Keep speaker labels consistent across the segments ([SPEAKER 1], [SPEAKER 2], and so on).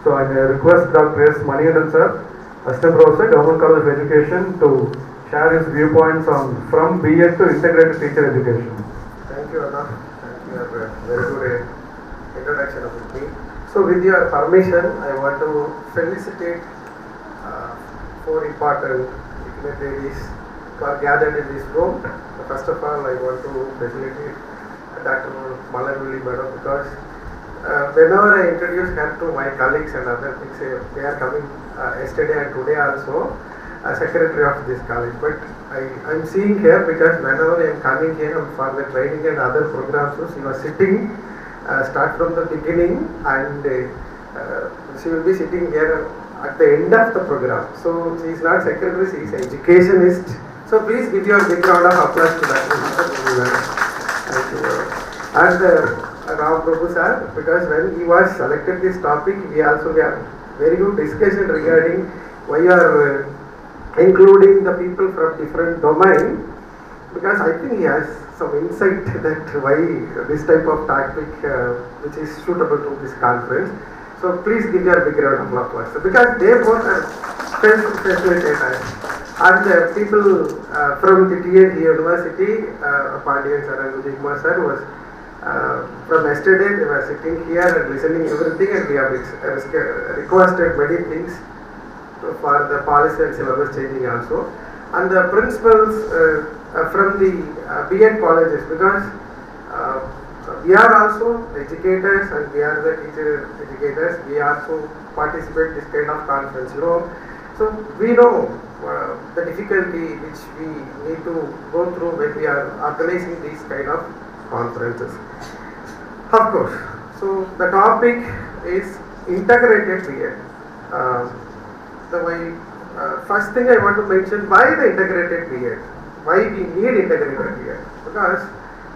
[SPEAKER 1] So I may request Dr. S. Maniandan sir, Assistant Professor, Government College of Education, to share his viewpoints on from B.Ed to integrated teacher education.
[SPEAKER 2] Thank you, Anna. Thank you. Have a very good introduction of me. So, with your permission, I want to felicitate four important dignitaries who are gathered in this room. First of all, I want to felicitate Dr. Malarvili Madam, because whenever I introduce her to my colleagues and other things, they are coming yesterday and today also secretary of this college. But I'm seeing here because whenever I am coming here for the training and other programs, so she was sitting start from the beginning, and she will be sitting here at the end of the program. So she is not secretary, she is educationist. So please give your big round of applause to that. Thank you. And Ram Prabhu sir, because when he was selected this topic, we also had very good discussion regarding why you are including the people from different domain, because I think he has some insight that why this type of topic which is suitable to this conference. So please give your big round of applause, because they both are facilitators and people from the TNG University, Pandian sir and Vijay sir was from yesterday. They were sitting here and listening everything, and we have requested many things for the policy and syllabus changing also. And the principals from the B.Ed colleges, because we are also educators and we are the teacher educators, we also participate this kind of conference, So we know the difficulty which we need to go through when we are organizing these kind of conferences. Of course, so the topic is integrated B.Ed. First thing I want to mention, why the integrated B.Ed? Why we need integrated B.Ed? Because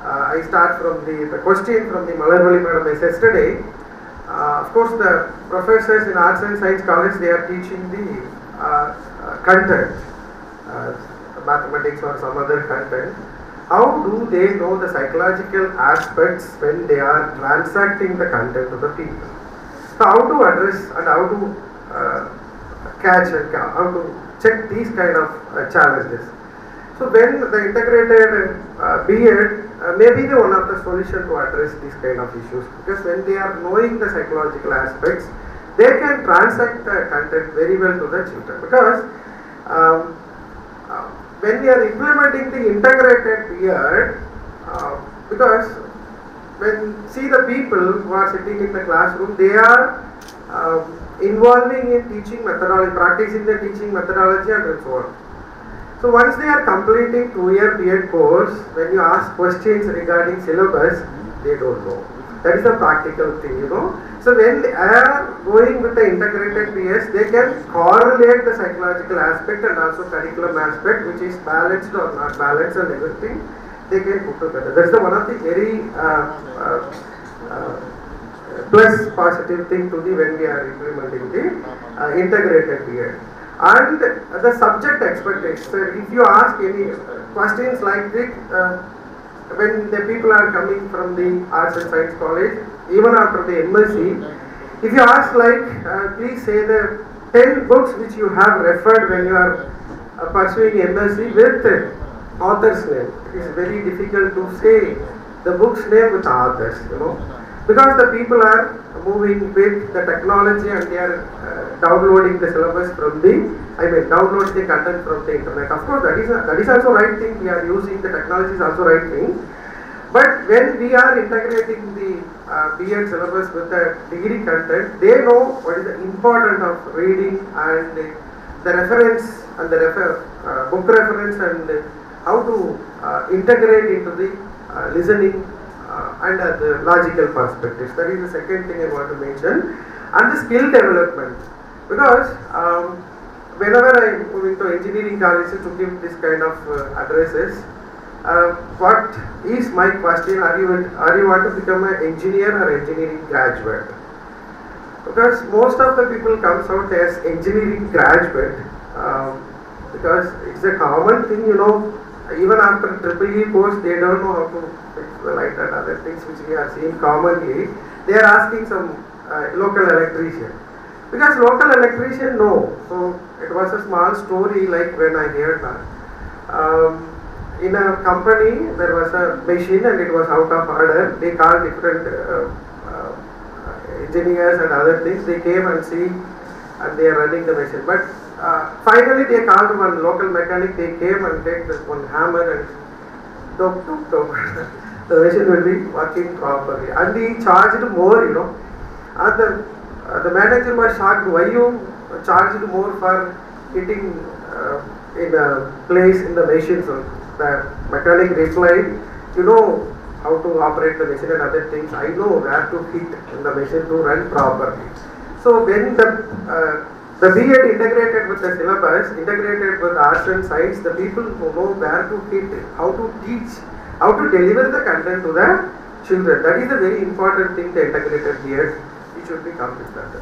[SPEAKER 2] I start from the question from the Malarvali Madam yesterday. Of course, the professors in Arts and Science College, they are teaching the content, mathematics or some other content. How do they know the psychological aspects when they are transacting the content to the people? So how to address and how to catch and how to check these kind of challenges. So when the integrated B.Ed may be the one of the solution to address these kind of issues, because when they are knowing the psychological aspects, they can transact the content very well to the children. Because when we are implementing the integrated B.Ed, because when see the people who are sitting in the classroom, they are involving in teaching methodology, practicing the teaching methodology and so on. So once they are completing 2-year B.Ed course, when you ask questions regarding syllabus, they don't know. That is a practical thing, So when they are going with the integrated B.Ed, they can correlate the psychological aspect and also curriculum aspect, which is balanced or not balanced and everything, they can put together. That's the one of the very plus positive thing to the when we are implementing the integrated B.Ed. And the subject expectations. So if you ask any questions like this, when the people are coming from the Arts and Science College, even after the MSc, if you ask like, please say the 10 books which you have referred when you are pursuing MSc with author's name. It is very difficult to say the book's name with authors, because the people are moving with the technology and they are downloading the syllabus from download the content from the internet. Of course, that is also right thing. We are using the technology is also right thing. But when we are integrating the B.Ed syllabus with the degree content, they know what is the importance of reading and the reference and the book reference and how to integrate into the listening and the logical perspectives. That is the second thing I want to mention. And the skill development, because whenever I move into engineering colleges to give this kind of addresses, what is my question? Are you want to become an engineer or engineering graduate? Because most of the people comes out as engineering graduate, because it's a common thing, even after EEE course, they don't know how to fix the light and other things which we are seeing commonly. They are asking some local electrician. Because local electrician, no. So it was a small story like when I heard that. In a company there was a machine and it was out of order. They called different engineers and other things. They came and see and they are running the machine. But finally they called one local mechanic. They came and take this one hammer and dop, dop, dop. The machine will be working properly. And he charged more, And the manager was shocked. Why you charged more for hitting in a place in the machine? So the mechanic replied, you know how to operate the machine and other things. I know where to hit in the machine to run properly. So when the B.Ed integrated with the syllabus, integrated with arts and science, the people who know where to hit, how to teach, how to deliver the content to the children. That is the very important thing the integrated B.Ed. It should be completed.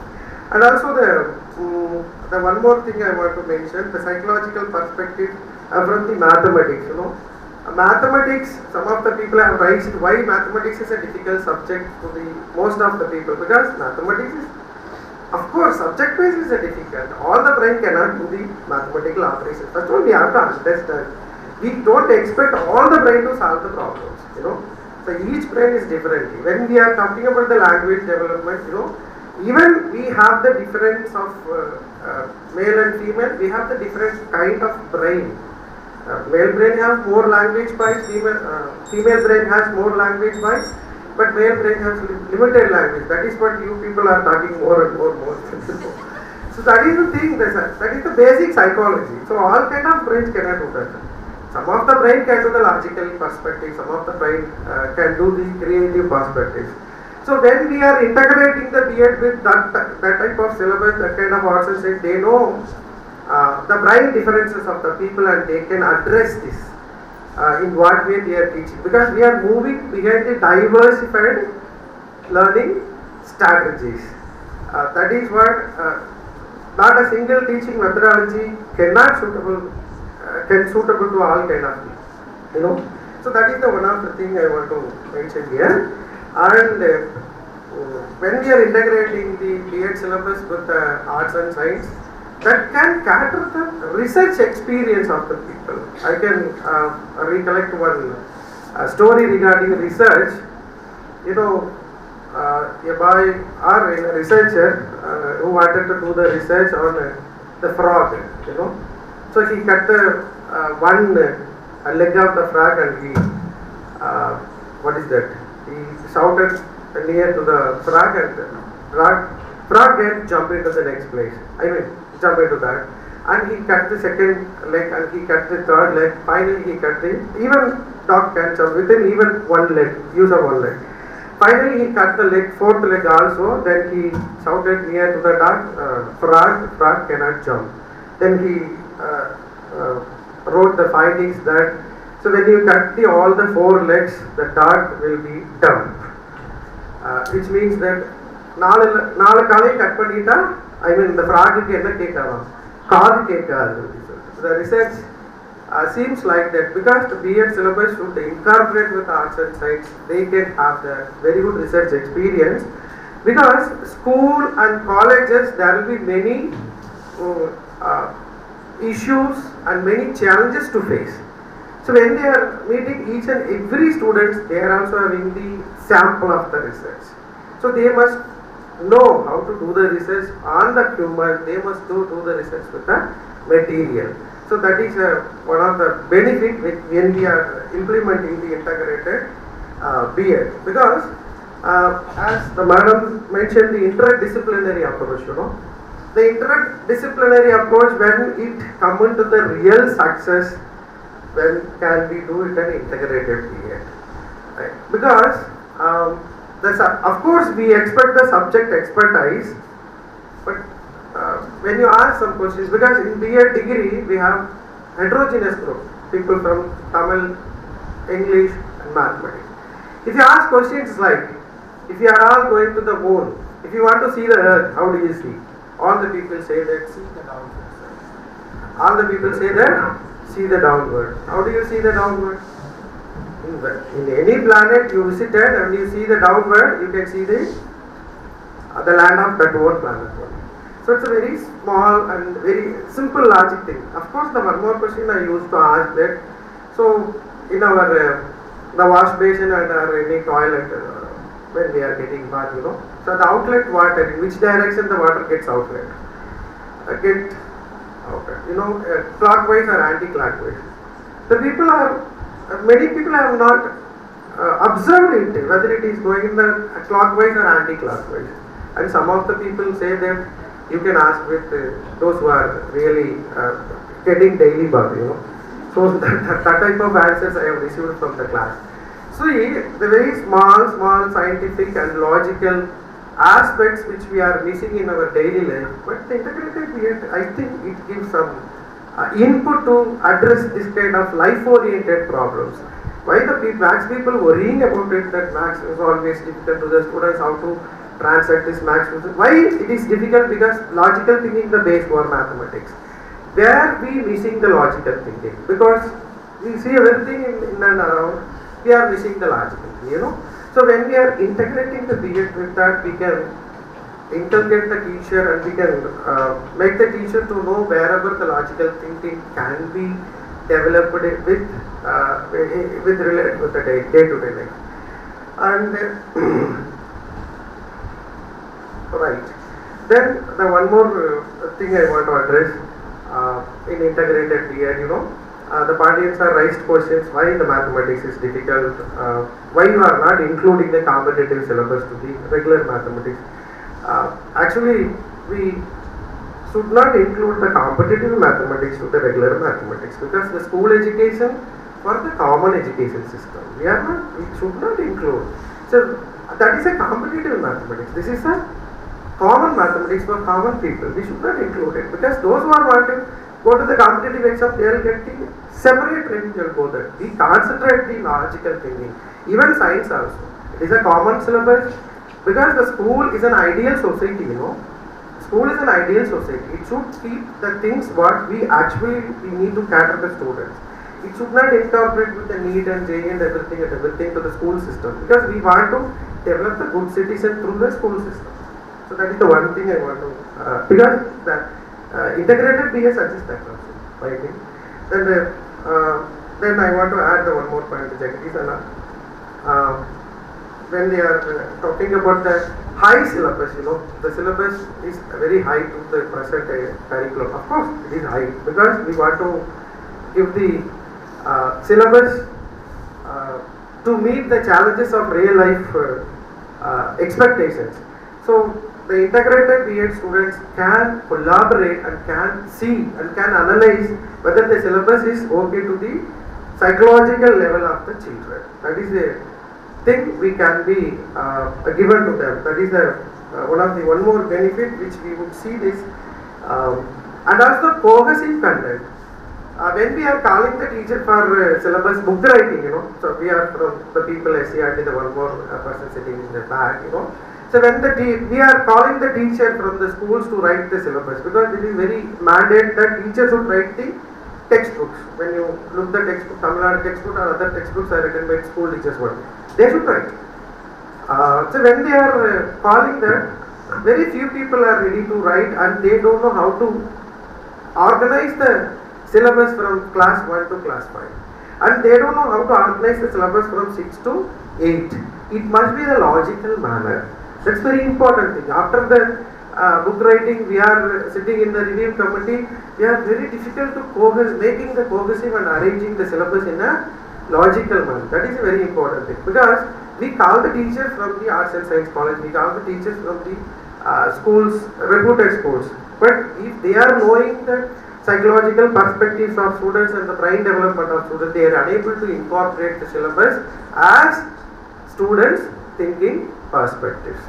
[SPEAKER 2] And also the one more thing I want to mention, the psychological perspective from the mathematics. Mathematics, some of the people have raised why mathematics is a difficult subject to the most of the people, because mathematics is, of course, subject wise is a difficult. All the brain cannot do the mathematical operations. That's what we have to understand. We don't expect all the brain to solve the problems. So each brain is different. When we are talking about the language development, even we have the difference of male and female. We have the different kind of brain. Male brain has more language bites. Female brain has more language bites. But male brain has limited language. That is what you people are talking more and more. So that is the thing. That is the basic psychology. So all kind of brains cannot do that. Some of the brain can do the logical perspective. Some of the brain can do the creative perspective. So when we are integrating the B.Ed with that type of syllabus, that kind of arts and science, they know the brain differences of the people and they can address this in what way they are teaching. Because we are moving behind the diversified learning strategies. That is what not a single teaching methodology can suitable to all kind of people. So that is the one of the thing I want to mention here. And when we are integrating the B.Ed syllabus with the arts and science, that can cater the research experience of the people. I can recollect one story regarding research. A boy or a researcher who wanted to do the research on the frog. So he cut the one leg of the frog and he he shouted near to the frog and frog can jump into the next place. Jump into that. And he cut the second leg and he cut the third leg. Finally he cut even dog can jump within even one leg, use of one leg. Finally he cut the fourth leg also. Then he shouted near to the dog, frog cannot jump. Then he wrote the findings that so when you cut all the four legs, the dog will be dumb. Which means that நாலு காலையும் cut பண்ணிட்டா the frog என்ன கேட்காதான் காது கேட்காது. The research seems like that because the B.Ed syllabus should incorporate with arts and science, they can have the very good research experience. Because school and colleges there will be many issues and many challenges to face. So when they are meeting each and every student, they are also having the sample of the research. So they must know how to do the research on the human. They must do the research with the material. So that is one of the benefits when we are implementing the integrated B.Ed. Because as the madam mentioned, the interdisciplinary approach, the interdisciplinary approach, when it comes into the real success, when can we do it an integrated B.Ed? Right? Because of course we expect the subject expertise, but when you ask some questions, because in B.Ed degree we have heterogeneous group, people from Tamil, English and mathematics. If you ask questions like, if you are all going to the moon, if you want to see the earth, how do you see? All the people say that see the downward side. All the people say that see the downward. How do you see the downward? In any planet you visited and you see the downward, you can see the land of that one planet. So it's a very small and very simple logic thing. Of course, the one more question I used to ask that. So in our the wash basin and any toilet when we are getting bath, So the outlet water, in which direction the water gets outlet? Get outlet. Clockwise or anti-clockwise. Many people have not observed it, whether it is going in the clockwise or anti-clockwise. And some of the people say that you can ask with those who are really getting daily bath, So that type of answers I have received from the class. So the very small scientific and logical aspects which we are missing in our daily life, but the integrated BEd, I think it gives some input to address this kind of life-oriented problems. Why the maths people worrying about it, that maths is always difficult to the students, how to translate this maths. Why it is difficult? Because logical thinking the base for mathematics. Where we missing the logical thinking? Because we see everything in and around, we are missing the logical thinking, So when we are integrating the BEd with that, we can inculcate the teacher and we can make the teacher to know wherever the logical thinking can be developed with related with the day-to-day life. And right. Then the one more thing I want to address in integrated BEd, the participants are raised questions why the mathematics is difficult, why you are not including the competitive syllabus to the regular mathematics. Actually, we should not include the competitive mathematics to the regular mathematics because the school education for the common education system. We should not include. So that is a competitive mathematics. This is a common mathematics for common people. We should not include it because those who are wanting go to the competitive exam, they will get the separate training. They will go there. We concentrate the logical thinking. Even science also. It is a common syllabus because the school is an ideal society. School is an ideal society. It should keep the things what we need to cater the students. It should not incorporate with the NEET and JEE and everything to the school system because we want to develop the good citizen through the school system. So that is the one thing I want to because that integrated BA suggests that also. I think. Then I want to add the one more point to Jagdish when they are talking about the high syllabus, the syllabus is very high to the present curriculum. Of course, it is high because we want to give the syllabus to meet the challenges of real life expectations. So the integrated BEd students can collaborate and can see and can analyze whether the syllabus is okay to the psychological level of the children. That is a thing we can be given to them. That is one more benefit which we would see this, and also cohesive content. When we are calling the teacher for syllabus book writing, so we are from the people SCRT, the one more person sitting in the back, So when we are calling the teacher from the schools to write the syllabus because it is very mandate that teachers should write the textbooks. When you look the textbook, Tamil Nadu textbook or other textbooks are written by school teachers, they should write. So when they are calling that, very few people are ready to write and they don't know how to organize the syllabus from class 1 to class 5. And they don't know how to organize the syllabus from 6 to 8. It must be the logical manner. That's very important thing. After the book writing, we are sitting in the review committee. We are very difficult to making the cohesive and arranging the syllabus in a logical manner. That is a very important thing because we call the teachers from the arts and science college. We call the teachers from the schools, reputed schools. But if they are knowing the psychological perspectives of students and the brain development of students, they are unable to incorporate the syllabus as students' thinking perspectives.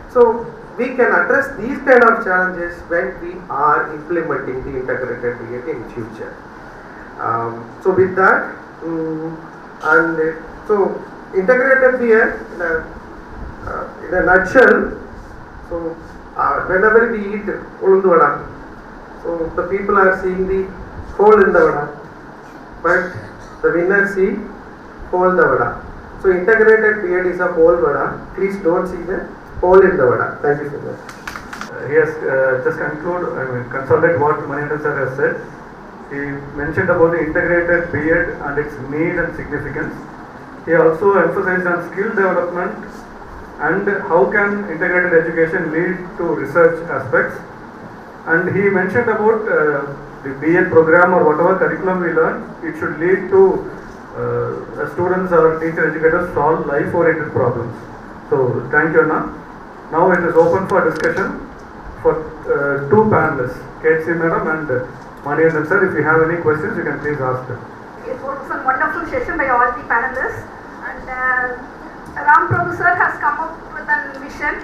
[SPEAKER 2] So we can address these kind of challenges when we are implementing the integrated BEd in future. So with that, so integrated BEd in a nutshell. So whenever we eat ulundu vada, so the people are seeing the hole in the vada, but the winner see hole in the vada. So integrated BEd is a whole vada. Please don't see the hole in the vada. Thank you so much.
[SPEAKER 1] He has just consulted what Maniandan sir has said. He mentioned about the integrated B.Ed and its need and significance. He also emphasized on skill development and how can integrated education lead to research aspects. And he mentioned about the B.Ed program or whatever curriculum we learn, it should lead to students or teacher educators solve life-oriented problems. So thank you, Anna. Now it is open for discussion for two panelists, KC Madam and Maniandan sir. If you have any questions, you can please ask them.
[SPEAKER 3] It was a wonderful session by all the panelists, and Ram Prabhu sir has come up with a vision.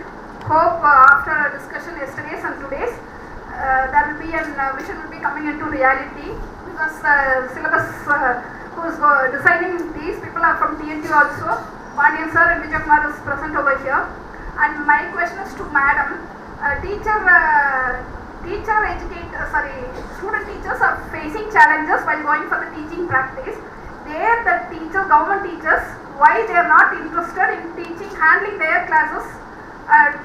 [SPEAKER 3] Hope after a discussion yesterday's and today's, there will be a vision will be coming into reality, because syllabus who is designing these people are from TNT also. Manian sir and Vijay Kumar is present over here. And my question is to Madam. Student teachers are facing challenges while going for the teaching practice. There, the government teachers, why they are not interested in teaching, handling their classes,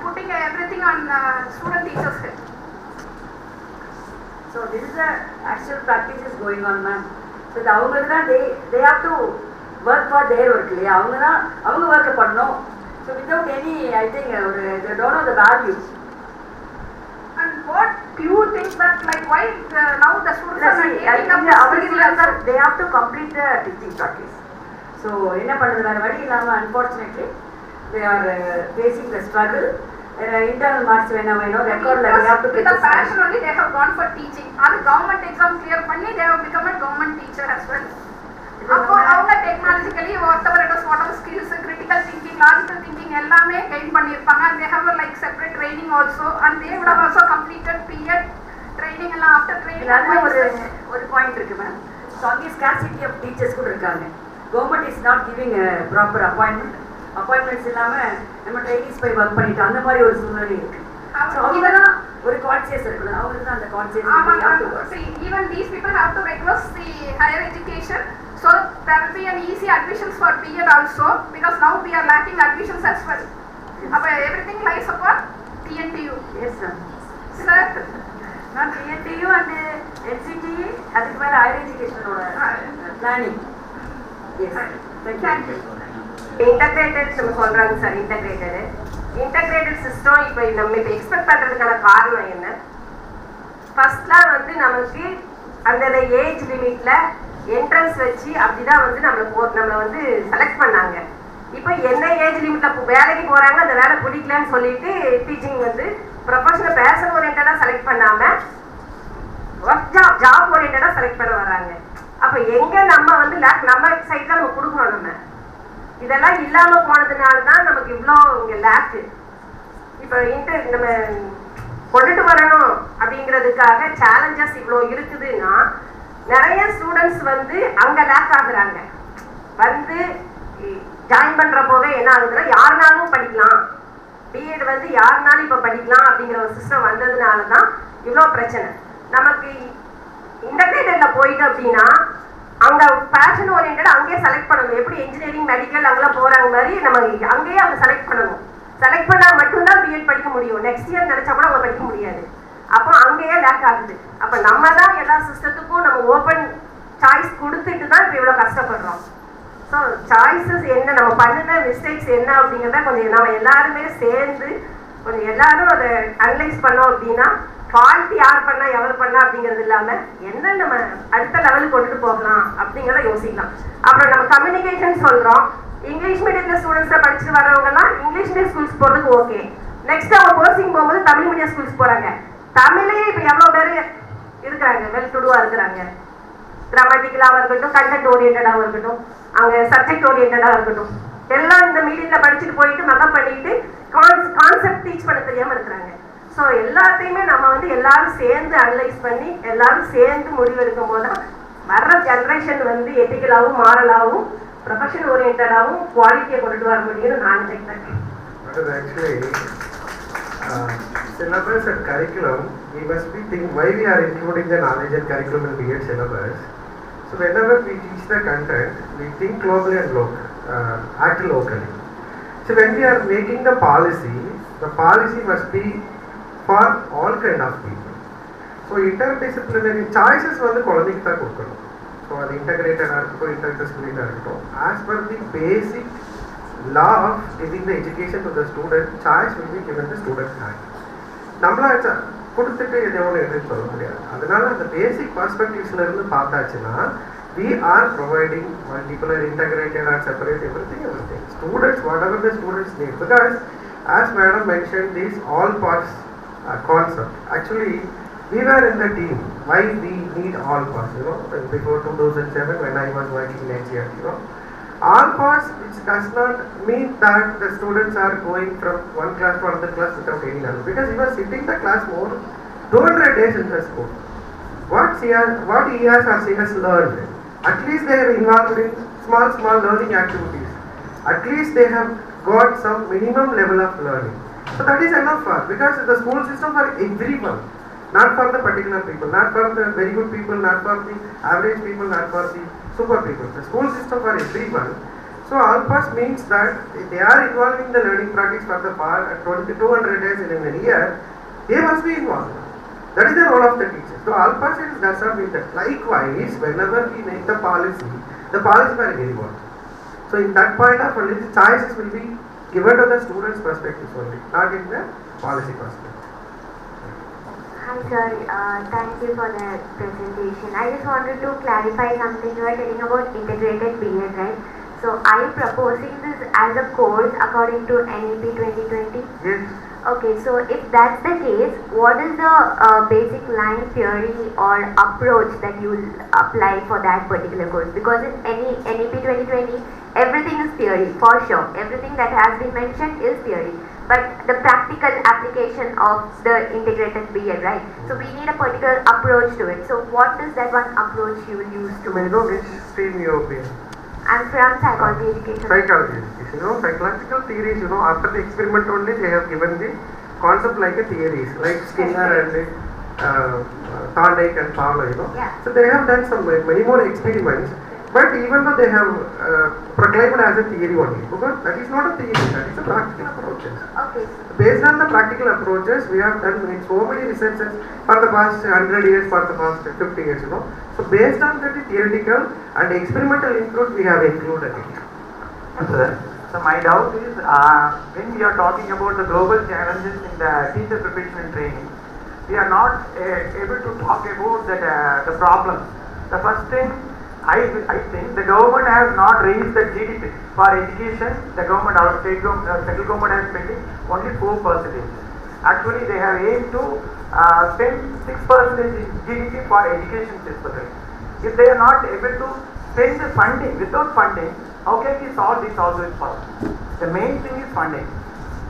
[SPEAKER 3] putting everything on student teachers' head.
[SPEAKER 4] So this is the actual practice is going on, ma'am. So they have to work for their work. They work பண்ணனும். So without any, I think they don't know the value.
[SPEAKER 3] And what do you think that, like, why now the students are not taking up
[SPEAKER 4] they have to complete the teaching practice. So unfortunately they are facing the struggle. Internal marks record they have to
[SPEAKER 3] with the passion only they have gone for teaching. And the government exam clear panni, they have become a government teacher as well. Technologically, whatever skills, critical thinking, logical thinking, எல்லாமே gain பண்ணிருப்பாங்க. And they have a separate training also, and they would have also completed B.Ed training and after training.
[SPEAKER 4] ஒரு point இருக்கு ma'am. So அங்கே scarcity of teachers கூட இருக்காங்க. Government is not giving a proper appointments இல்லாம நம்ம trainings போய் work பண்ணிட்டு அந்த மாதிரி ஒரு சூழ்நிலை இருக்கு. So அவங்கதான் ஒரு கான்சியஸ் இருக்கணும். அவங்களுக்கு அந்த conscious.
[SPEAKER 3] Even these people have to request the higher education. So there will be an easy admissions for B.Ed also, because now we are lacking admissions as well. Everything lies upon TNTU.
[SPEAKER 4] Yes, sir.
[SPEAKER 3] Sir,
[SPEAKER 4] not TNTU and NCTE, அதுக்கு மேல higher education planning. Yes. Thank you.
[SPEAKER 5] Integrated நம்ம சொல்றாங்க sir. Integrated system இப்போ நம்ம இப்போ expect பண்ணுறதுக்கான காரணம் என்ன? ஃபர்ஸ்ட்லாம் நமக்கு அந்த ஏஜ் லிமிட்ல என்ட்ரன்ஸ் வச்சு அப்படிதான் நம்மளை செலக்ட் பண்ணாங்க. இப்போ என்ன ஏஜ் லிமிட்ல வேலைக்கு போறாங்க, அந்த வேலை பிடிக்கலன்னு சொல்லிட்டு டீச்சிங் ப்ரொஃபஷனல் பேஷன் ஓரியன்டா செலக்ட் பண்ணாம ஒர்க் ஜாப் ஓரியன்டா செலக்ட் பண்ண வர்றாங்க. அப்போ எங்க நம்ம நம்ம சைட் தான் நம்ம கொடுக்கணும். நம்ம இதெல்லாம் இல்லாம போனதுனால தான் நமக்கு இவ்வளோ இங்கே லேக்கு. இப்போ நம்ம கொண்டுட்டு வரணும் அப்படிங்கிறதுக்காக சேலஞ்சஸ் இவ்வளோ இருக்குதுன்னா நிறைய ஸ்டூடெண்ட்ஸ் அங்கே லேக் ஆகுறாங்க. ஜாயின் பண்றப்போவே என்ன ஆகுதுன்னா யாருனாலும் படிக்கலாம், B.Ed யாருனாலும் இப்போ படிக்கலாம் அப்படிங்கிற ஒரு சிஸ்டம் வந்ததுனால தான் இவ்வளோ பிரச்சனை. நமக்கு இன்டகிரேட்டட்ல போயிட்டு அப்படின்னா அங்கே பேஷன் ஓரியன்டா அங்கேயே செலக்ட் பண்ணணும். எப்படி இன்ஜினியரிங் மெடிக்கல் அங்கெல்லாம் போறாங்க மாதிரி நம்ம அங்கேயே அவங்க செலக்ட் பண்ணணும். செலக்ட் பண்ணால் மட்டும்தான் B.Ed படிக்க முடியும். நெக்ஸ்ட் இயர் நினைச்சா கூட அவங்க படிக்க முடியாது. அப்போ அங்கேயே லேக் ஆகுது. அப்போ நம்ம தான் எல்லா சிஸ்டத்துக்கும் நம்ம ஓப்பன் சாய்ஸ் கொடுத்துட்டு தான் இப்போ இவ்வளோ கஷ்டப்படுறோம். ஸோ சாய்ஸஸ் என்ன, நம்ம பண்ணுன மிஸ்டேக்ஸ் என்ன அப்படிங்கிறத கொஞ்சம் நம்ம எல்லாருமே சேர்ந்து கொஞ்சம் எல்லாரும் அதை அனலைஸ் பண்ணோம் அப்படின்னா ஃபால்ட் யார் பண்ணா எவர் பண்ணா அப்படிங்கிறது இல்லாம என்ன நம்ம அடுத்த லெவலுக்கு கொண்டுட்டு போகலாம் அப்படிங்கிறத யோசிக்கலாம். அப்புறம் நம்ம கம்யூனிகேஷன் சொல்றோம். இங்கிலீஷ் மீடியத்துல ஸ்டூடெண்ட்ஸை படிச்சுட்டு வர்றவங்க எல்லாம் இங்கிலீஷ் மீடியம் ஸ்கூல்ஸ் போறதுக்கு ஓகே. நெக்ஸ்ட் அவங்க போர்சிங் போகும்போது தமிழ் மீடியம் ஸ்கூல்ஸ் போறாங்க. தமிழே இப்போ எவ்வளவு பேர் இருக்கிறாங்க, வெல் டுடுவா இருக்கிறாங்க. கிராமட்டிக்கலாக இருக்கட்டும், கண்டென்ட் ஓரியன்டாகவும் இருக்கட்டும், அங்கே சப்ஜெக்ட் ஓரியன்டாக இருக்கட்டும், எல்லாம் இந்த மீடியத்தில் படிச்சுட்டு போயிட்டு மக்கப் பண்ணிட்டு கான்செப்ட் டீச் பண்ண தெரியாமல் இருக்கிறாங்க. ஸோ எல்லாத்தையுமே நம்ம எல்லாரும் சேர்ந்து அனலைஸ் பண்ணி எல்லாரும் சேர்ந்து முடிவெடுக்கும் போது தான் வர்ற ஜென்ரேஷன் எத்திக்கலாகவும் மாரலாகவும் ப்ரொஃபஷன் ஓரியன்டாகவும் குவாலிட்டியை கொண்டுட்டு வர முடியும்னு நான் நினைக்கிறேன்.
[SPEAKER 2] Syllabus and curriculum, we must be thinking why we are including the knowledge and curriculum in B.Ed syllabus. So whenever we teach the content, we think globally and act locally. So when we are making the policy must be for all kind of people. So interdisciplinary choices வந்து குழந்தைக்கு தான் கொடுக்கணும். So அது இன்டகிரேட்டடாக இருக்கட்டும் இன்டர்டிசிப்ளினாக இருக்கட்டும், as per the basic law of giving the education to the student, choice will be given the student hand. நம்மளா கொடுத்துட்டு எதை ஒன்று எதுவும் சொல்ல முடியாது. அதனால அந்த பேசிக் பர்ஸ்பெக்டிவ்ஸ்ல இருந்து பார்த்தாச்சுன்னா we are providing multiple and integrated and separate everything. Students, whatever the students need, because as madam mentioned, these all parts concept. Actually, we were in the team. Why we need all parts? Before 2007, when I was working in HCR, all parts, which does not mean that the students are going from one class to another class without any knowledge, because he was sitting the class more 200 days in the school. What he has or she has learned, at least they are involved in small learning activities. At least they have got some minimum level of learning. So that is enough for, because the school system for everyone, not for the particular people, not for the very good people, not for the average people, not for the super people. The school system for everyone. So all pass means that they are involved in the learning practice for the part 200 days in a year. They must be involved. That is the role of the teacher. So all pass does not mean that. Likewise, whenever we make the policy will be involved. So in that point of only the choices will be given to the students' perspective only, not in the policy perspective.
[SPEAKER 6] Hi sir, thank you for the presentation. I just wanted to clarify something. You are telling about integrated BEd, right? So are you proposing this as a course according to NEP 2020?
[SPEAKER 2] Yes.
[SPEAKER 6] Okay, so if that's the case, what is the basic line theory or approach that you will apply for that particular course? Because in NEP 2020, everything is theory, for sure. Everything that has been mentioned is theory. But the practical application of the integrated BEd, right? So we need a particular approach to it. So what is that one approach you will use to?
[SPEAKER 2] May I know which stream you have been?
[SPEAKER 6] I'm from psychology education.
[SPEAKER 2] Psychology education. Psychological theories, after the experiment only they have given the concept like a theories, like Skinner and Thorndike and Fowler,
[SPEAKER 6] Yeah.
[SPEAKER 2] So they have done some many more experiments, but even though they have proclaimed as a theory only, because that is not a theory, that is a practical approaches.
[SPEAKER 6] Okay.
[SPEAKER 2] Based on the practical approaches, we have done so many researches for the past 100 years, for the past 50 years, So based on that theoretical and experimental input, we have included it.
[SPEAKER 7] So my doubt is, when we are talking about the global challenges in the teacher preparation and training, we are not able to talk about the problems. The first thing, I think the government has not raised the GDP for education. The government, our central government has spending only 4%. Actually, they have aimed to spend 6% in GDP for education specifically. If they are not able to spend the funding, without funding, how can we solve this also is possible? The main thing is funding.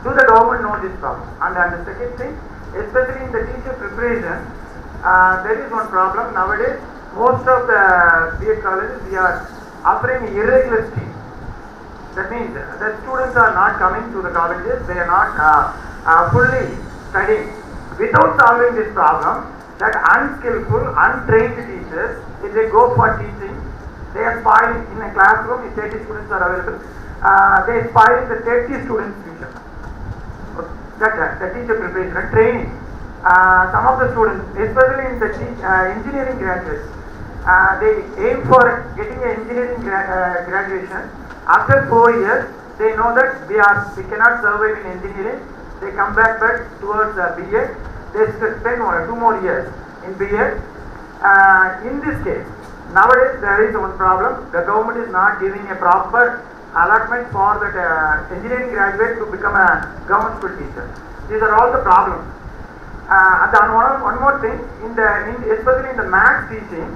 [SPEAKER 7] Do the government know this problem? And the second thing, especially in the teacher preparation, there is one problem nowadays. Most of the BEd colleges, we are offering irregular stream. That means the students are not coming to the colleges, they are not fully studying. Without solving this problem, that unskillful, untrained teachers, if they go for teaching, they are spoiling in a classroom. If 30 students are available, they are spoiling the 30 students' future. The teacher preparation and training. Some of the students, especially in the engineering graduates, they aim for getting an engineering graduation. After 4 years, they know that we cannot survive in engineering. They come back towards BEd. They spend 2 more years in BEd. In this case, nowadays there is one problem. The government is not giving a proper allotment for that engineering graduate to become a government school teacher. These are all the problems. And one more thing, especially in the maths teaching,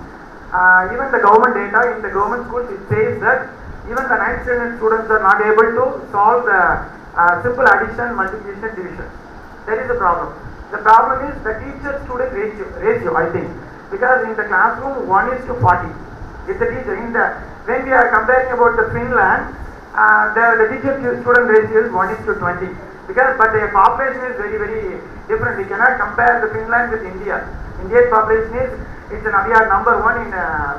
[SPEAKER 7] even the government data in the government schools, it says that even the 9th standard students are not able to solve the simple addition, multiplication, division. That is the problem. The problem is the teacher-student ratio, I think, because in the classroom 1:40. If the teacher when we are comparing about the Finland, the teacher-student ratio is 1:20. But their population is very, very different. We cannot compare the Finland with India. Indian population we are number 1 in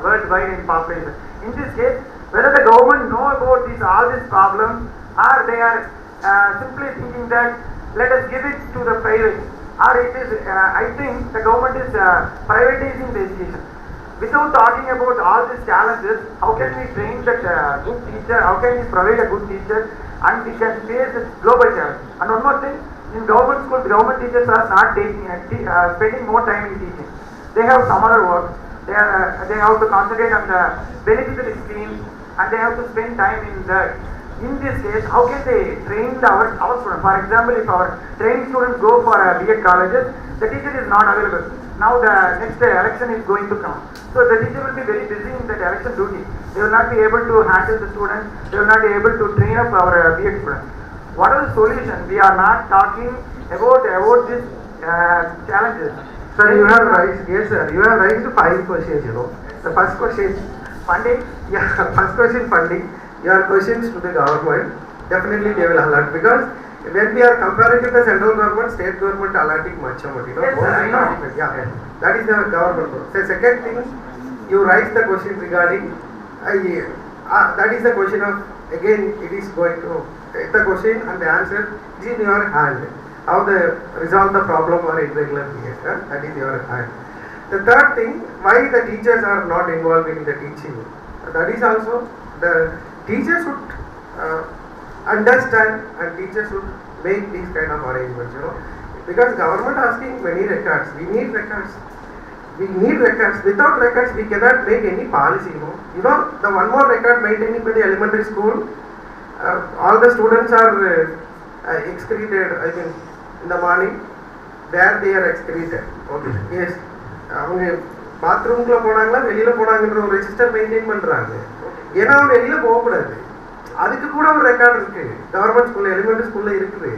[SPEAKER 7] worldwide in population. In this case, whether the government know about all these problems, or they are simply thinking that let us give it to the private. or it is, I think the government is privatizing the education. Without talking about all these challenges, how can we train that good teacher, how can we provide a good teacher, and we can face this global challenge. And one more thing, in government schools, government teachers are not spending more time in teaching. They have some other work. They have to concentrate on the beneficiary schemes, and they have to spend time in that. In this case, how can they train our students? For example, if our training students go for B.Ed colleges, the teacher is not available. Now the next election is going to come. So the teacher will be very busy in that election duty. They will not be able to handle the students. They will not be able to train up our B.Ed students. What are the solutions? We are not talking about these challenges.
[SPEAKER 2] Sir, you have raised, yes sir, you have raised 5 questions, you know. The first question,
[SPEAKER 7] Funding.
[SPEAKER 2] yeah, first question funding. Your questions to the government, definitely they will alert, because when we are comparing with the central government, state government allotting much amount, you know.
[SPEAKER 7] Yes, sir, I know.
[SPEAKER 2] Yeah, that is the government. The second thing, you raised the question regarding, that is the question of, again, it is going to, the question and the answer is in your hand. How to resolve the problem or irregular behavior, that is your hand. The third thing, why the teachers are not involved in the teaching, that is also, the teachers should understand, and teachers should make these kind of arrangements, you know. Because government asking many records, we need records. We need records. Without records, we cannot make any policy, you know. You know, the one more record maintaining by the elementary school, all the students are excreted, I mean, in the morning, where they are excreted. Okay. Yes. அவங்க பாத்ரூம்குள்ள போனாங்களா வெளியில போனாங்கன்ற ஒரு register maintain பண்றாங்க. ஏன்னா வெளியில போக கூடாது. அதுக்கு கூட ஒரு ரெக்கார்ட் இருக்கு. கவர்மெண்ட் ஸ்கூல்ல எலிமெண்டரி ஸ்கூல்ல இருக்குது.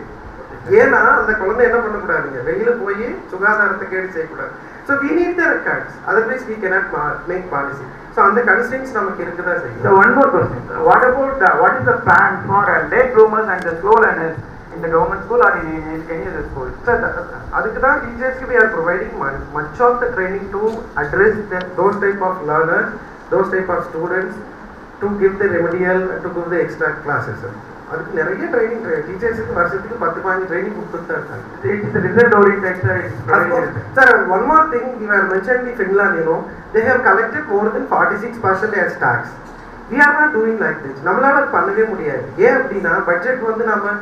[SPEAKER 2] ஏன்னா அந்த குழந்தை என்ன பண்ண கூடாதுங்க, வெளியில போய் சுகாதாரத்தை கேடு செய்யக்கூடாது. So we need the records. Otherwise we cannot make policy. So அந்த constraints நமக்கு இருக்குதா செய்யும்.
[SPEAKER 7] So one more question. What is the plan for late bloomers and the slow learners in the government school or in any other school?
[SPEAKER 2] Sir, adukku da teachers we are providing much of the training to address those type of learners, those type of students, to give the remedial, to give the extra classes. அதுக்கு நிறைய training டீச்சர்ஸுக்கு வருஷத்துக்கு 10-15 training கொடுத்துட்டு தான் இருக்காங்க.
[SPEAKER 7] It's a result oriented,
[SPEAKER 2] Sir, one more thing, you have mentioned the Finland, you know, they have collected more than 46% as tax. We are not doing like this. நம்மளால பண்ணவே முடியாது. ஏன் அப்படின்னா பட்ஜெட் வந்து நம்ம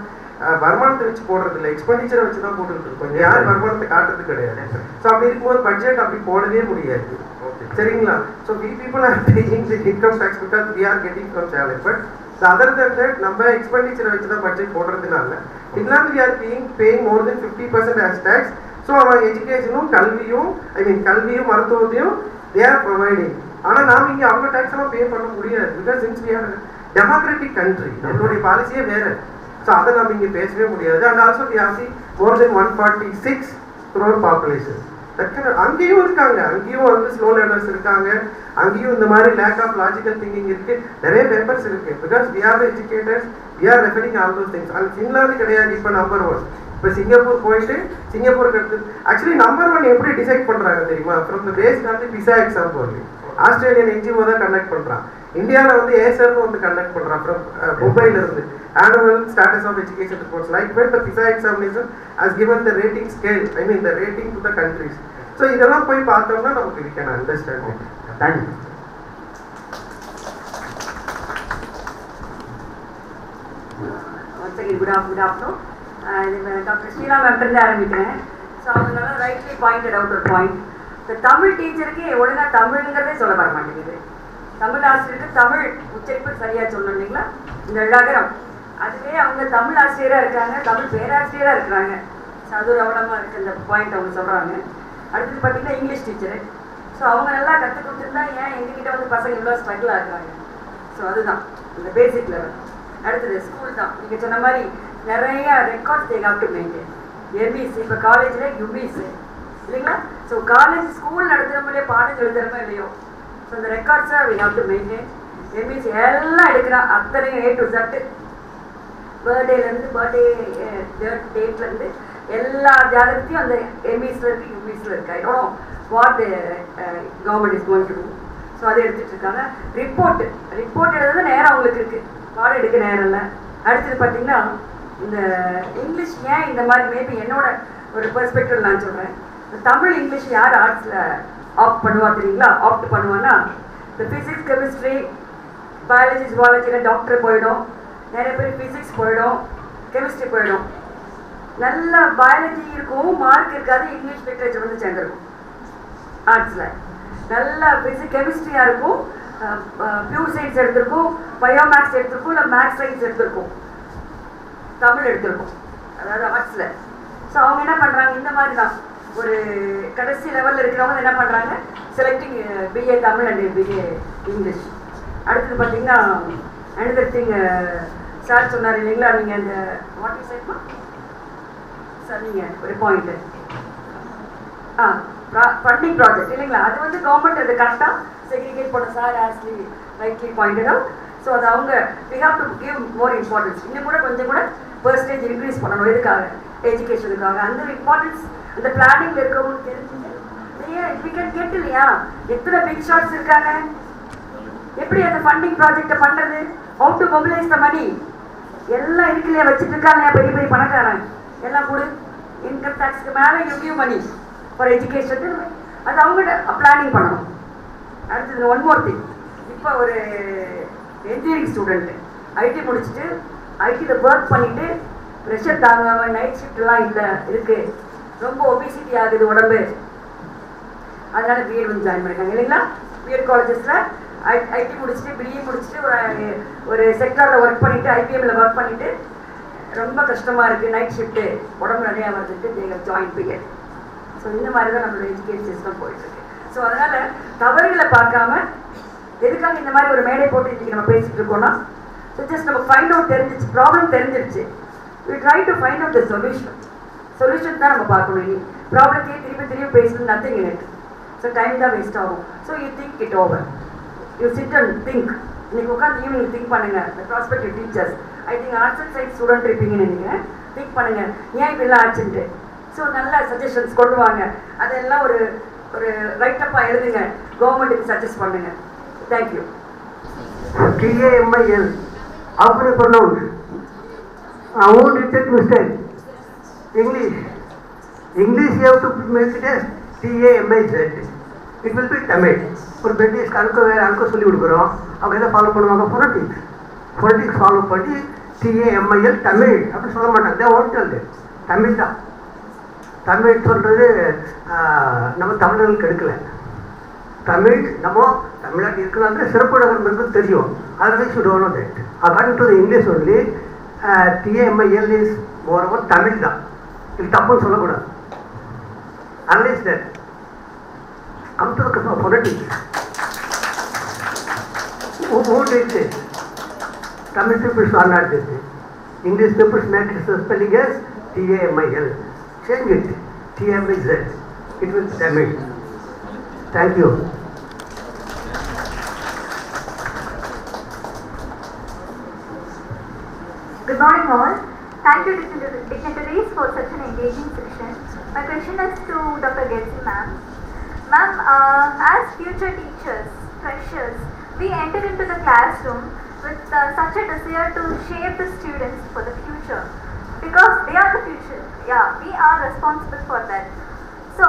[SPEAKER 2] வருமானத்தை வச்சு போடுறது இல்லை, எக்ஸ்பெண்டிச்சரை வச்சு தான் போட்டுக்கிட்டு இருக்கோம். யார் வருமானத்தை காட்டுறது கிடையாது. ஸோ அப்படி இருக்கும்போது பட்ஜெட் அப்படி போடவே முடியாது. சரிங்களா? So we people are paying the income tax because we are getting from salary. But the other than that, நம்ம எக்ஸ்பெண்டிச்சரை வச்சு தான் பட்ஜெட் போடுறதுனால Finland we are paying more than 50% as tax. So அவங்க எஜுகேஷனும் கல்வியும் கல்வியும் மருத்துவத்தையும் they are providing. ஆனால் நாம் இங்கே அவங்க டேக்ஸ் எல்லாம் பே பண்ண முடியாது. Because since we are democratic country, நம்மளுடைய பாலிசியே வேறு. ஸோ அதை நம்ம இங்கே பேசவே முடியாது. And also we have more than 146 crore population. அங்கேயும் இருக்காங்க, அங்கேயும் வந்து ஸ்லோ லேர்னர்ஸ் இருக்காங்க, அங்கேயும் இந்த மாதிரி லேக் ஆஃப் லாஜிக்கல் திங்கிங் இருக்கு, நிறைய பேப்பர்ஸ் இருக்கு. Because we are the educators, we are referring all those things. And Finland கிடையாது இப்போ நம்பர் 1. இப்போ சிங்கப்பூர் போயிட்டு சிங்கப்பூருக்கு அடுத்து ஆக்சுவலி நம்பர் 1 எப்படி டிசைட் பண்றாங்க தெரியுமா? From the past on the PISA exam only. Australian NGO தான் கண்டக்ட் பண்றான். இந்தியாவில் வந்து ஏசர்னு வந்து கண்டக்ட் பண்றான் ஃப்ரம் மும்பைல இருந்து. annual status of education reports. Likewise, the PISA examination has given the rating scale, the rating to the countries. So, இதெல்லாம் போய் பார்த்தோம்னா நமக்கு we can understand it.
[SPEAKER 7] Thank you.
[SPEAKER 4] Once again, good afternoon. Dr. Sheila ma'am இருந்து ஆரம்பிக்கிறேன். So அவங்க நல்லா rightly pointed out ஒரு point. இந்த தமிழ் டீச்சருக்கு ஒழுங்காக தமிழ்ங்கிறதே சொல்ல வர மாட்டேங்குது. தமிழ் ஆசிரியருக்கு தமிழ் உச்சரிப்பு சரியாக சொல்லணும் இல்லைங்களா? இந்த நகரம் அதுவே அவங்க தமிழ் ஆசிரியராக இருக்காங்க, தமிழ் பேராசிரியராக இருக்கிறாங்க. ஸோ அது ஒரு அவலமாக இருக்குது இந்த பாயிண்ட் அவங்க சொல்கிறாங்க. அடுத்தது பார்த்தீங்கன்னா இங்கிலீஷ் டீச்சரு. ஸோ அவங்க நல்லா கற்றுக் கொடுத்துருந்தா ஏன் எங்ககிட்ட வந்து பசங்க இவ்வளோ ஸ்ட்ரகிளாக இருக்கிறாங்க. ஸோ அதுதான் இந்த பேசிக் லெவல். அடுத்தது ஸ்கூல் தான். நீங்கள் சொன்ன மாதிரி நிறைய records they have to maintain. MBC இப்போ காலேஜில் யுபிசி இல்லைங்களா? ஸோ காலேஜ் ஸ்கூல் நடத்துகிறவங்களே பாடம் எழுதுறமோ இல்லையோ, ஸோ இந்த ரெக்கார்ட்ஸை வி ஹேவ் டு மெயின்டைன். எம்பிசி எல்லாம் எடுக்கிறான், அத்தனையும் A to Z. பர்த்டேலேருந்து பர்த்டே டேட்லேருந்து எல்லா ஜாதகத்தையும் அந்த எம்பிஸில் இருக்குது, யுபிஸில் இருக்குது. I don't know what government is going to do. So அதை எடுத்துகிட்டு இருக்காங்க. ரிப்போர்ட் எழுதுறது நேரம் அவங்களுக்கு இருக்குது, பாடம் எடுக்க நேரம் இல்லை. அடுத்தது பார்த்தீங்கன்னா இந்த இங்கிலீஷ் ஏன் இந்த மாதிரி மேபி என்னோட ஒரு பெர்ஸ்பெக்டிவ் நான் சொல்கிறேன். தமிழ் இங்கிலீஷ் யார் ஆர்ட்ஸில் ஆப்ட் பண்ணுவா தெரியுங்களா? ஆப்ட் பண்ணுவான்னா இந்த ஃபிசிக்ஸ் கெமிஸ்ட்ரி பயாலஜி ஜுவாலஜியில் டாக்டர் போயிடும், நிறைய பேர் ஃபிசிக்ஸ் போயிடும், கெமிஸ்ட்ரி போயிடும். நல்ல பயாலஜி இருக்கும், மார்க் இருக்காது, இங்கிலீஷ் லிட்ரேச்சர் வந்து சேர்ந்துருக்கும். ஆர்ட்ஸில் நல்ல கெமிஸ்ட்ரியாக இருக்கும், பியூர் சயின்ஸ் எடுத்திருக்கும், பயோமேக்ஸ் எடுத்திருக்கும், இல்லை மேக்ஸ் சயின்ஸ் எடுத்திருக்கும், தமிழ் எடுத்திருக்கும், அதாவது ஆர்ட்ஸில். ஸோ அவங்க என்ன பண்ணுறாங்க, இந்த மாதிரி தான் ஒரு கடைசி லெவலில் இருக்கிறவங்க என்ன பண்ணுறாங்க, selecting BA Tamil and BA English. அடுத்தது பார்த்தீங்கன்னா அனதர் திங் சார் சொன்னார் இல்லைங்களா, நீங்கள் அந்த வாட் இஸ் சைட்மா சார் நீங்கள் ஒரு பாயிண்ட்டு ஃபண்டிங் ப்ராஜெக்ட் இல்லைங்களா, அது வந்து கவர்மெண்ட் அது கரெக்டாக செக்ரிகேட் பண்ண சார் ஆஸ்லி ரைட்லி பாயிண்டட் அவுட். ஸோ அது அவங்க we have to give more importance, இன்னும் கூட கொஞ்சம் கூட பெர்சன்டேஜ் இன்க்ரீஸ் பண்ணணும். எதுக்காக? எஜுகேஷனுக்காக. அந்த இம்பார்ட்டன்ஸ் அந்த பிளானிங்ல இருக்கவங்களுக்கு தெரிஞ்சுட்டு வி கேன் கெட் இல்லையா. எத்தனை பிக் ஷாட்ஸ் இருக்காங்க, எப்படி அந்த ஃபண்டிங் ப்ராஜெக்டை பண்ணுறது, ஹவு டு மொபிலைஸ் த மணி எல்லாம் இருக்கு இல்லையா, வச்சுட்டு இருக்காங்க பெரிய பெரிய பணக்காரன் எல்லாம் கூட. இன்கம் டேக்ஸ்க்கு மேலே you give money for education, அது அவங்க பிளானிங் பண்ணணும். அடுத்தது ஒன் மோர் திங், இப்போ ஒரு என்ஜினியரிங் ஸ்டூடெண்ட்டு ஐடி முடிச்சுட்டு ஐடியில் ஒர்க் பண்ணிவிட்டு ப்ரெஷர் தாங்காமல் நைட் ஷிஃப்ட்லாம் இல்லை இருக்குது, ரொம்ப ஒபிசிட்டி ஆகுது உடம்பு, அதனால பிஎட் வந்து ஜாயின் பண்ணிருக்காங்க இல்லைங்களா. பிஎட் காலேஜஸில் ஐடி முடிச்சுட்டு பிஇ முடிச்சுட்டு ஒரு செக்டாரில் ஒர்க் பண்ணிவிட்டு ஐபிஎம்மில் ஒர்க் பண்ணிவிட்டு ரொம்ப கஷ்டமாக இருக்குது, நைட் ஷிஃப்ட்டு உடம்பு நிறையா வந்துட்டு நீங்கள் ஜாயின் பிஎட். ஸோ இந்த மாதிரி தான் நம்மளோட எஜுகேஷன் சிஸ்டம் போயிட்டுருக்கு. ஸோ அதனால் தவறுகளை பார்க்காம எதுக்காக இந்த மாதிரி ஒரு மேடை போட்டு இன்றைக்கி நம்ம பேசிகிட்டு இருக்கோம்னா, ஸோ ஜஸ்ட் நம்ம ஃபைண்ட் அவுட் தெரிஞ்சிச்சு, ப்ராப்ளம் தெரிஞ்சிருச்சு, we try to find out the solution தான் நம்ம பார்க்கணும். இனி ப்ராப்ளத்தையே திருப்பி பேசணும், nothing in it. So time தான் வேஸ்ட் ஆகும். So you think it over, you sit and think. இன்னைக்கு உட்காந்து ஈவினிங் திங்க் பண்ணுங்க. இந்த prospective teachers I think arts and science student இருப்பீங்கன்னு நினைக்கிறேன். திங்க் பண்ணுங்க, ஏன் இப்படிலாம் ஆச்சுன்ட்டு. ஸோ நல்ல சஜஷன்ஸ் கொண்டு வாங்க, அதெல்லாம் ஒரு ரைட்டப்பாக எழுதுங்க, கவர்மெண்ட்டுக்கு சஜஸ்ட் பண்ணுங்க. Thank you.
[SPEAKER 8] TAMIL, how can you pronounce? I won't detect mistake. English you have to make it as TAMIZ. It will be Tamil. ஒரு பிரிட்டிஷ் அனுக்க சொல்லி கொடுக்குறோம், அவங்க எதை ஃபாலோ பண்ணுவாங்க, ஃபொனட்டிக்ஸ் ஃபாலோ பண்ணி TAMIL தமிழ் அப்படி சொல்ல மாட்டாங்க. They won't del it, Tamil தான். தமிழ் சொல்கிறது நம்ம தமிழர்களுக்கு எடுக்கல. தமிழ் நம்ம தமிழ்நாட்டில் இருக்கிறாங்க, சிறப்புடகம் இருக்குது தெரியும், otherwise you don't know that. According to the English only TAMIL is more over Tamil தான். இது தப்புன்னு சொல்லக்கூடாது. Analyse that. Come to the phonetics. Who did this? Tamil people are not this. English people make it spelling as TAMIL. Change it, TAMIZ. It will be Tamil. Thank you.
[SPEAKER 9] Good morning all. Thank you dignitaries for such an engaging session. My question is to Dr. Getsi ma'am. Ma'am, as future teachers, freshers, we enter into the classroom with such a desire to shape the students for the future, because they are the future. Yeah, we are responsible for that. So,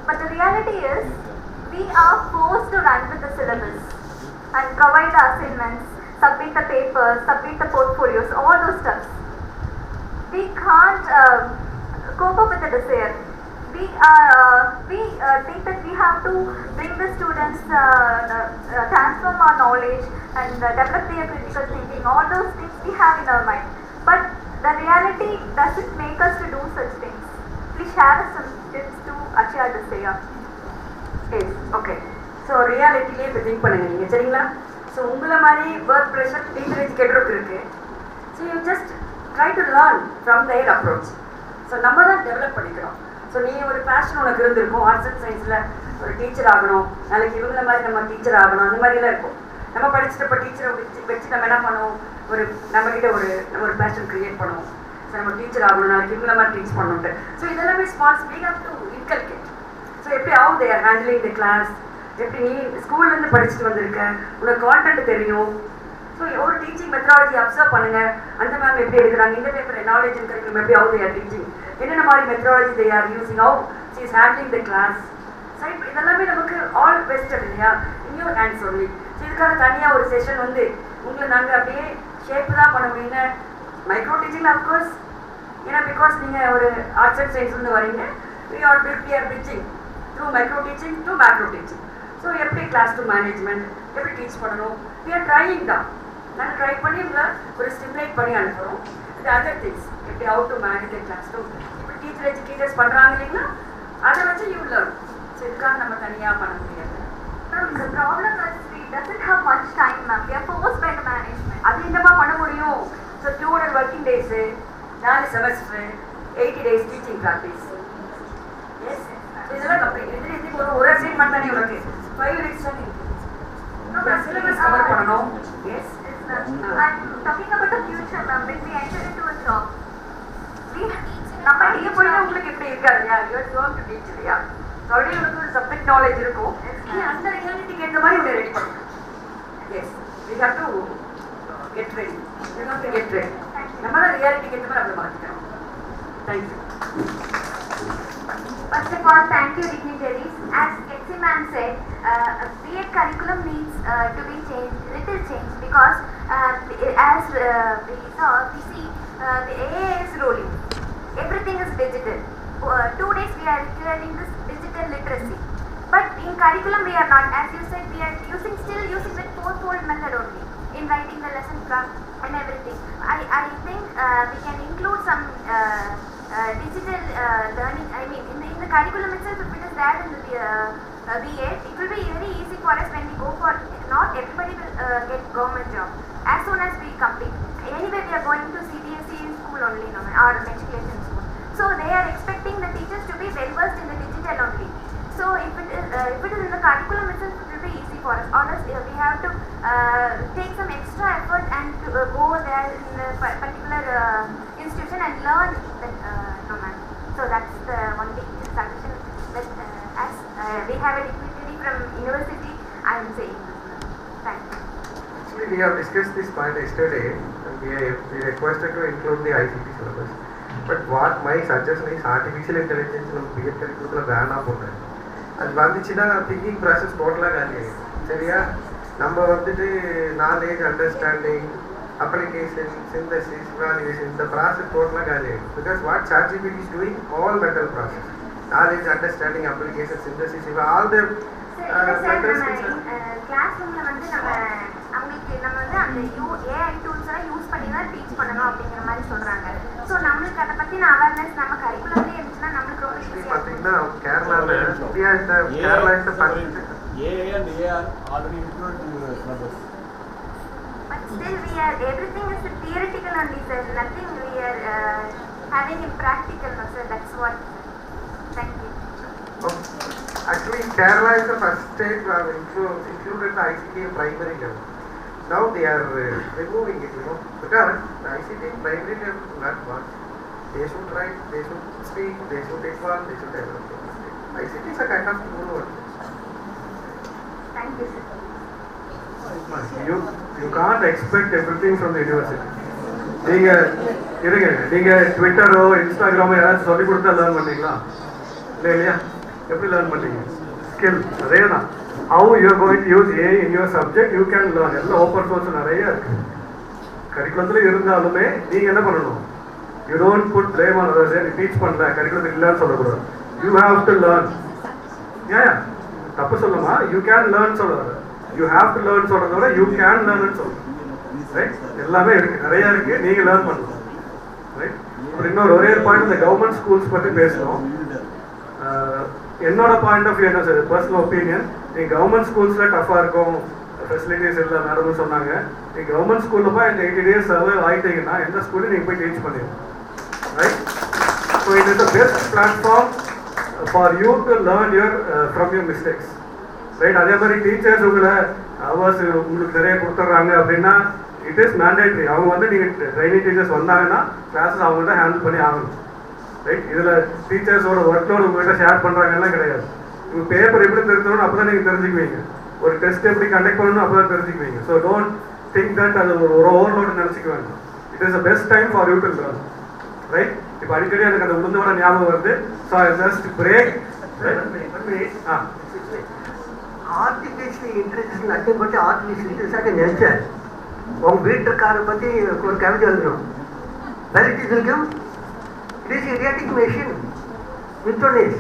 [SPEAKER 9] but the reality is, we are forced to run with the syllabus and provide the assignments, submit the papers, submit the portfolios, all those stuff. We can't cope up with the desire. We think that we have to bring the students, transform our knowledge and develop their critical thinking. All those things we have in our mind. But the reality doesn't make us to do such things. Please share some tips to achieve our desire.
[SPEAKER 4] Yes okay. So ரியாலிட்டிலே இப்போ think பண்ணுங்க நீங்கள், சரிங்களா? So உங்களை மாதிரி work pressure teacher எஜுகேட்டருக்கு இருக்குது. So you just try to learn from there approach. So நம்ம தான் டெவலப் பண்ணிக்கிறோம். ஸோ நீ ஒரு பேஷன் உனக்கு இருந்திருக்கும், ஆர்ட்ஸ் அண்ட் சயின்ஸில் ஒரு டீச்சர் ஆகணும், நாளைக்கு இவங்கள மாதிரி நம்ம டீச்சர் ஆகணும், அந்த மாதிரிலாம் இருக்கும். நம்ம படிச்சுட்டு இப்போ டீச்சரை வச்சு நம்ம என்ன பண்ணுவோம், நம்மக்கிட்ட ஒரு பேஷன் க்ரியேட் பண்ணுவோம். ஸோ நம்ம டீச்சர் ஆகணும், நாளைக்கு இவங்கள மாதிரி டீச் பண்ணணுன்ட்டு. ஸோ இதெல்லாமே smalls we have to inculcate. So எப்படி how they are handling the class, எப்படி நீ ஸ்கூல்லேருந்து படிச்சுட்டு வந்திருக்க, உனக்கு கான்டென்ட் தெரியும். ஸோ ஸோ ஒரு டீச்சிங் மெத்தடாலஜி அப்சர்வ் பண்ணுங்க, அந்த மேம் எப்படி எடுக்கிறாங்க, இந்த பேப்பர் நாலேஜ் அண்ட் கரிக்குலம் எப்படி ஹவு தே ஆர் டீச்சிங், என்னென்ன மாதிரி methodology they are using, how she is handling the class. So இப்போ இதெல்லாமே நமக்கு ஆல் பெஸ்டட் இல்லையா, இன்னும் ஹேண்ட்ஸ் ஒன்லி. ஸோ இதுக்காக தனியாக ஒரு செஷன் வந்து உங்களை நாங்கள் அப்படியே ஷேப் தான் பண்ண முடியுங்க. மைக்ரோ டீச்சிங் அஃப்கோர்ஸ், ஏன்னா பிகாஸ் நீங்கள் ஒரு ஆர்ட்ஸ் அண்ட் சயின்ஸ்லேருந்து வரீங்க, we are bridging through micro teaching to macro teaching. So எப்படி கிளாஸ் டு மேனேஜ்மெண்ட் எப்படி டீச் பண்ணணும், we are trying தான். நாங்கள் ட்ரை பண்ணி உங்களை ஒரு ஸ்டிமுலேட் பண்ணி அனுப்புகிறோம். இது அதர் திங்ஸ் எப்படி how to manage class room இப்போ டீச்சர் எஜுகேட்டர்ஸ் பண்ணுறாங்க இல்லைங்களா, அதை வச்சு யூ லேர்ன். ஸோ இதுக்காக நம்ம தனியாக பண்ண முடியாது.
[SPEAKER 9] The problem is we doesn't have much time, ma'am. We are forced by the management.
[SPEAKER 4] அது என்னமா பண்ண முடியும்? So 200 working days, 4 semester, 80 days teaching practice. Yes, இதெல்லாம் கம்ப்ளீட். இது ஒரு அசைன்மெண்ட் தானே உனக்கு 5 minutes தானே. சிலபஸ் கவர் பண்ணணும். Yes,
[SPEAKER 9] I'm talking about the future, ma'am. When we enter into a job, நம்ம
[SPEAKER 4] நீங்கள் போயிட்டு உங்களுக்கு எப்படி இருக்காது இல்லையா, யூஆர் கோயிங் டு டீச் இல்லையா, ஆல்ரெடி உங்களுக்கு ஒரு சப்ஜெக்ட் நாலேஜ் இருக்கும், அந்த ரியாலிட்டிக்கு ஏற்ற மாதிரி உங்களை ரெடி பண்ணணும். Yes, we have to get ready, you have to get ready. நம்ம தான் ரியாலிட்டிக்கு ஏற்ற மாதிரி நம்ம மாற்றிக்கிறோம். Thank you.
[SPEAKER 6] First of all, thank you, dignitaries. As Ketsi ma'am said, B.Ed curriculum needs to be changed, little change, because as we see, the AA is ruling. Everything is digital. 2 days we are learning this digital literacy. But in curriculum we are not. As you said, we are still using the 4-fold method only in writing the lesson plan and everything. I think we can include some digital learning. I mean, in the curriculum itself, if it is there in the B.Ed, it will be very easy for us when we go for. Not everybody will get government job as soon as we complete. Anyway, we are going to CBSE school only, no, or matriculation school. So they are expecting the teachers to be well versed in the digital only. So if it is in the curriculum itself, it will be easy for us. Or else we have to take some extra effort and to go there in a particular institution and learn that domain. So that's the only suggestion that as we have a dignitary from university, I am saying. Thank you.
[SPEAKER 2] Actually, we have discussed this point yesterday, and we requested to include the ICT syllabus. But what my suggestion is, artificial intelligence in B.Ed curriculum வேணாம் போடுறேன். அது வந்துச்சுன்னா thinking process டோட்டலாக காலி. சரியா, நம்ம வந்துட்டு knowledge, understanding, application, synthesis, evaluation, இந்த ப்ராசஸ் டோட்டலாக காலி. Because what ChatGPT is doing all mental process, knowledge, understanding, application, synthesis, all the
[SPEAKER 6] கிளாஸ் ரூம்ல வந்து அவங்களுக்கு நம்ம வந்து அந்த AI டூல்ஸ் எல்லாம் யூஸ் பண்ணி தான் டீச் பண்ணணும் அப்படிங்கிற மாதிரி சொல்றாங்க. ஸோ நம்மளுக்கு அதை பத்தின அவேர்னஸ் நம்ம கரிக்குலம்லேயே இருந்துச்சுன்னா நம்மளுக்கு ரொம்ப ஈஸியாக.
[SPEAKER 2] பார்த்தீங்கன்னா கேரளாவில் Kerala is the first.
[SPEAKER 10] AI and AR already included in the syllabus.
[SPEAKER 6] But still everything is theoretical only, sir. Nothing we are having in practical, no, sir. That's what. Thank you.
[SPEAKER 2] Actually, Kerala is the first state who have included the ICT in primary level. Now they are removing it, because the ICT in primary level is not much. They should write, they should speak, they should evolve, they should everything. ICT is a kind of tool.
[SPEAKER 6] Thank you, sir.
[SPEAKER 1] You can't expect everything from the university. நீங்க ட்விட்டரோ இன்ஸ்டாகிராமோ யாராவது சொல்லி கொடுத்தா learn பண்ணீங்களா? இல்லையா? எப்படி learn பண்ணீங்க? Skill அதே தான். How you are going to use AI in your subject, you can learn. எல்லாம் ஓப்பன் சோர்ஸ் நிறைய இருக்கு. கரிக்குலத்தில் இருந்தாலுமே நீங்க என்ன பண்ணணும்? You don't put blame on others. நீ டீச் பண்ற கரிக்குலத்தில் இல்லைன்னு சொல்லக்கூடாது. You have to learn. Yeah, தப்பு சொல்லுமா? You can learn சொல்லுறது. You have to learn சொல்றத விட you can learn ன்னு சொல்லணும். ரைட்? எல்லாமே இருக்கு, நிறைய இருக்கு, நீங்க லேர்ன் பண்ணணும். ரைட்? இன்னொரு ஒரே பாயிண்ட், இந்த கவர்மெண்ட் ஸ்கூல்ஸ் பற்றி பேசணும். என்னோட பாயிண்ட் ஆஃப் வியூ என்ன சார், பர்சனல் ஒப்பீனியன், நீ கவர்மெண்ட் ஸ்கூல்ஸில் டஃபாக இருக்கும், ஃபெசிலிட்டிஸ் இல்லை மேடம்னு சொன்னாங்க. நீ கவர்மெண்ட் ஸ்கூலில் போய் இந்த 80 days சர்வே ஆகிட்டீங்கன்னா எந்த ஸ்கூலையும் நீங்கள் போய் டீச் பண்ணிடுவோம். Right? So it is the best platform for you to learn your from your mistakes. Right? அதே மாதிரி டீச்சர்ஸ் உங்களை ஹவர்ஸ் உங்களுக்கு நிறைய கொடுத்துட்றாங்க அப்படின்னா இட் இஸ் மேண்டேட்ரி. அவங்க வந்து நீங்கள் ட்ரைனிங் டீச்சர்ஸ் வந்தாங்கன்னா கிளாஸஸ் அவங்க தான் ஹேண்டில் பண்ணி ஆகணும். ரைட்? இதில் டீச்சர்ஸோட ஒர்க்லோடு உங்கள்கிட்ட ஷேர் பண்ணுறாங்கலாம் கிடையாது. உங்கள் பேப்பர் எப்படி திருத்தணும்னு அப்போ தான் நீங்கள் தெரிஞ்சுக்குவீங்க. ஒரு டெஸ்ட் எப்படி கண்டக்ட் பண்ணணும் அப்போ தான் தெரிஞ்சுக்குவீங்க. ஸோ டோன்ட் think that அது ஒரு ஓவர்லோடு நினச்சிக்க வேண்டாம். It is the best time for you to learn, right? இப்போ அடிக்கடி எனக்கு அந்த உளுந்து வர ஞாபகம் வருது. So I just break.
[SPEAKER 8] Artificial intelligence nothing but artificial intelligence at a nature. உங்க வீட்டுக்காரை பற்றி ஒரு கவிதை எழுதணும். Where it will give? It is idiotic machine. Which one is?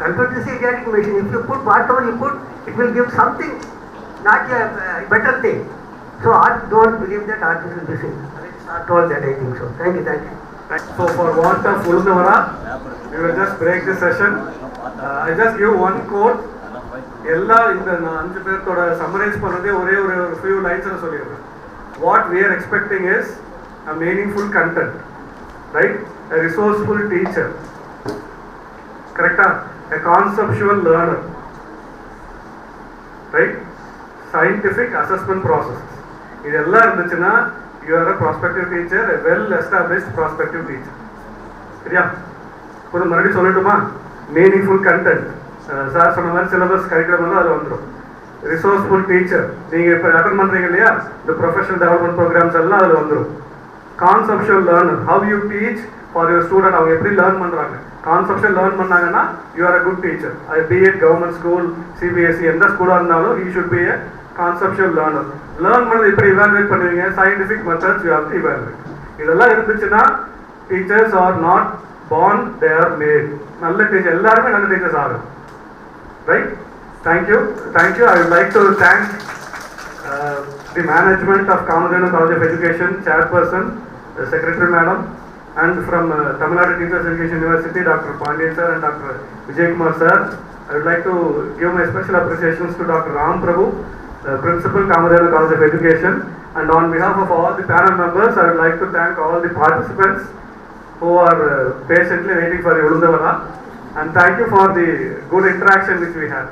[SPEAKER 8] Computer is idiotic machine. If you put whatever you put, it will give something, not a better thing. So don't believe that artificial machine. It's not all that I think so. Thank you, thank you.
[SPEAKER 1] So for want of Ulundavara, we will just break this session. I just give one quote. எல்லா இந்த 5 பேர்த்தோட summarise பண்ணதே ஒரே ஒரு few lines சொல்லிடுறேன். What we are expecting is a meaningful content, right? A resourceful teacher, correct? A conceptual learner, right? Scientific assessment process. இதெல்லாம் இருந்துச்சுன்னா you are a prospective teacher, a well established prospective teacher. சரியா? ஒரு மறுபடியும் சொல்லட்டுமா? Meaningful content. Sir சொன்ன மாதிரி syllabus curriculum எல்லாம் அதில் வந்துடும். ரிசோர்ஸ்ஃபுல் டீச்சர், நீங்கள் இப்போ அட்டன் பண்ணுறீங்க இல்லையா, இந்த ப்ரொஃபஷனல் டெவலப்மெண்ட் ப்ரோக்ராம்ஸ் எல்லாம் அதில் வந்துடும். Conceptual learner, how you teach for your student, அவங்க எப்படி லேர்ன் பண்ணுறாங்க, கான்செப்ஷுவல் லேர்ன் பண்ணாங்கன்னா you are a good teacher. அது பிஎட் கவர்மெண்ட் ஸ்கூல், சிபிஎஸ்சி எந்த ஸ்கூலாக இருந்தாலும் you should be a conceptual learner. Learn பண்ணது எப்படி இவாலுவேட் பண்ணுவீங்க, scientific methods you have to evaluate. இதெல்லாம் இருந்துச்சுன்னா teachers are not born, they are made. நல்ல டீச்சர் எல்லாருமே நல்ல டீச்சர்ஸ் ஆகும். Right? Thank you. Thank you. I would like to thank the management of KAAMADHENU College of Education, Chairperson, the Secretary Madam, and from Tamil Nadu Teachers Education University, Dr. Pandian Sir and Dr. Vijay Kumar Sir. I would like to give my special appreciations to Dr. Ram Prabhu, Principal, KAAMADHENU College of Education. And on behalf of all the panel members, I would like to thank all the participants who are patiently waiting for Ulundavara, and thank you for the good interaction which we had.